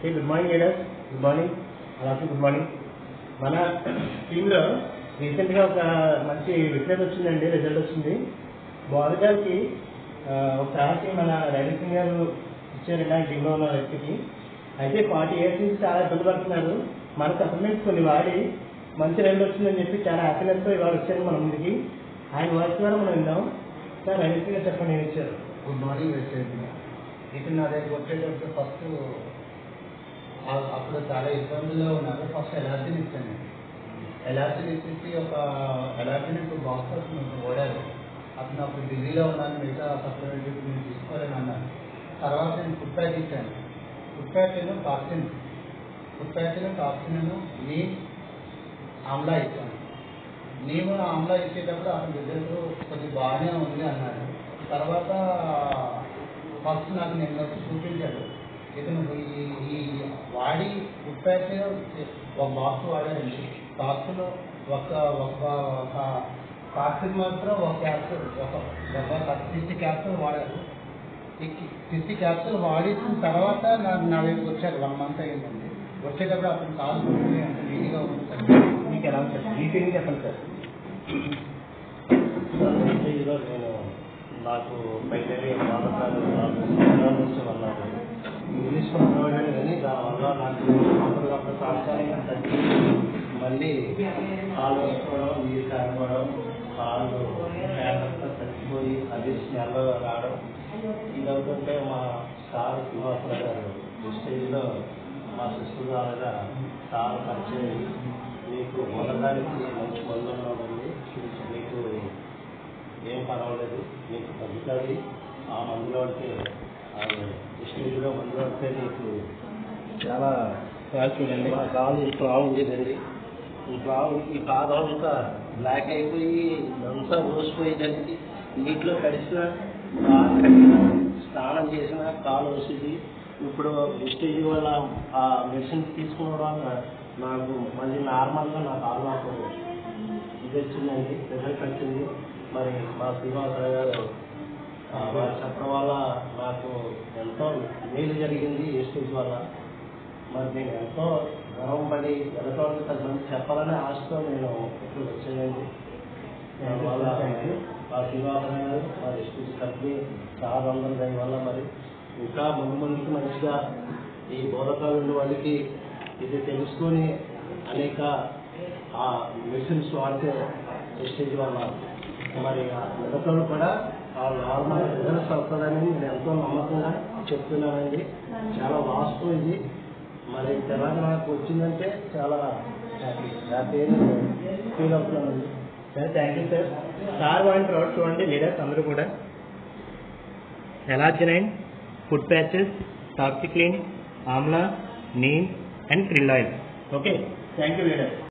Good morning leaders, good morning, అలాగే good morning. మన టీంలో రీసెంట్గా ఒక మంచి విట్నెస్ వచ్చిందండి, రిజల్ట్ వచ్చింది. బాలిగారికి ఒక సార్కి మన రవి సింగ్ గారు ఇచ్చారండి ఆ టీంలో ఉన్న వ్యక్తికి. అయితే 40 years నుంచి చాలా ఇబ్బంది పడుతున్నారు. మన సప్లిమెంట్స్ కొన్ని వాడి మంచి రిజల్ట్ వచ్చిందని చెప్పి చాలా హ్యాపీనెస్తో ఇవాళ వచ్చారు మన ముందుకి. ఆయన వాయిస్ ద్వారా మనం విందాం. సార్ రవి సింగ్ గారు చెప్పండి, నేను ఇచ్చారు. గుడ్ మార్నింగ్ వచ్చేది. ఇటు నా దగ్గర వచ్చేటప్పుడు ఫస్ట్ అప్పుడు చాలా ఇబ్బందుల్లో ఉన్నారు. ఫస్ట్ ఎలర్జీని ఇచ్చాను. ఎలర్జీని ఇచ్చేసి ఒక ఎలర్జీని ఇప్పుడు బాక్సర్స్ మీకు ఓడారు. అతను అప్పుడు బిజీలో ఉన్నాను, మిగతా సప్లిమెంట్ నేను తీసుకోవాలని అన్నాను. తర్వాత నేను ఫుడ్ ప్యాక్ ఇచ్చాను. ఫుడ్ ప్యాక్ను టాక్సిన్ నీమ్ ఆమ్లా ఇచ్చాను. నీమ్ ఆమ్లా ఇచ్చేటప్పుడు అతని రిజల్ట్ కొద్దిగా బాగానే ఉంది అన్నాడు. తర్వాత ఫస్ట్ నాకు నేను వచ్చి చూపించాడు. ఇతను ఈ వాడి ఫుడ్ ప్యాక్ ఒక బాక్స్ వాడారండి. బాక్స్లో ఒక టాక్సిన్ మాత్రం ఒక క్యాప్సూల్, ఒక 60 క్యాప్సూల్ వాడారు. ఈ 60 క్యాప్సూల్ వాడిన తర్వాత నా దగ్గరికి వచ్చారు. 1 month అయిందండి. వచ్చేటప్పుడు అతను కాలు అంత నీట్గా ఉంది సార్. మీకు ఎలా ఉంటుంది సార్? ఈ ఫీలింగ్ చెప్పండి సార్. ఈరోజు నేను నాకు బయటకి బాధకాలు నుంచి వన్నారు. ఇంగ్లీష్ మాట్లాడాను కానీ దానివల్ల నాకు అప్పటికప్పుడు తాత్కాలికంగా తగ్గి మళ్ళీ కాలు వేసుకోవడం, నీరు కాకపోవడం, కాళ్ళు పేపర్తో తగ్గిపోయి అది స్మెల్ రావడం ఇది అవుతుంటే మా సార్ శ్రీనివాసరావు గారు స్టేజ్లో మా సిస్టర్ ద్వారా సార్ పరిచయం, మీకు మొదలడానికి మంచి మందులో ఉంది, మీకు ఏం పర్వాలేదు, మీకు తగ్గుతుంది, ఆ మందులో అంటే స్టేజ్లో మందులో అంటే మీకు చాలా చూడండి. మా కాలు స్ట్రాంగ్ ఉండేదండి. ఈ పాదం అంతా బ్లాక్ అయిపోయి అంతా ఊసిపోయేదానికి నీటిలో కడిసిన స్నానం చేసిన కాలు వస్తుంది. ఇప్పుడు స్టేజ్ వల్ల ఆ మెడిసిన్స్ తీసుకోవడం వల్ల నాకు మళ్ళీ నార్మల్గా నా కాలు నాకు ఇది వచ్చిందండి, రిజల్ట్ వచ్చింది. మరి మా శ్రీనివాసరావు గారు వారు చెప్పడం వల్ల నాకు ఎంతో మేలు జరిగింది ఈ స్టేజ్ వల్ల. మరి నేను ఎంతో గర్వపడి ఎలక్ట్రానిక్ 10 మంది చెప్పాలనే ఆశతో నేను ఇప్పుడు వచ్చానండి. దానివల్ల మా శ్రీనివాసరావు గారు మరి స్టేజ్ కంపెనీ చాలా అందరూ దాని వల్ల మరి ఇంకా ముందుకి మంచిగా ఈ బోధకాలు ఉన్న వాళ్ళకి ఇది తెలుసుకొని అనేక మెడిసిన్స్ వాడితే స్టేజ్ వల్ల మరి ఎలక్ట్రానిక్ కూడా నార్మల్ రిజల్ట్స్ అవుతుందని నేను ఎంతో నమ్మకంగా చెప్తున్నానండి. చాలా వాస్తవం ఇది. మరి తెలంగాణ నాకు వచ్చిందంటే చాలా హ్యాపీ ఫీల్ అవుతున్నానండి. Sir thank you sir. Sir వాడిన ప్రోడక్ట్ చూడండి లీడర్స్ అందరూ కూడా. L arginine, food patches, toxiclean, amla, neem and krill oil. Okay, thank you leaders.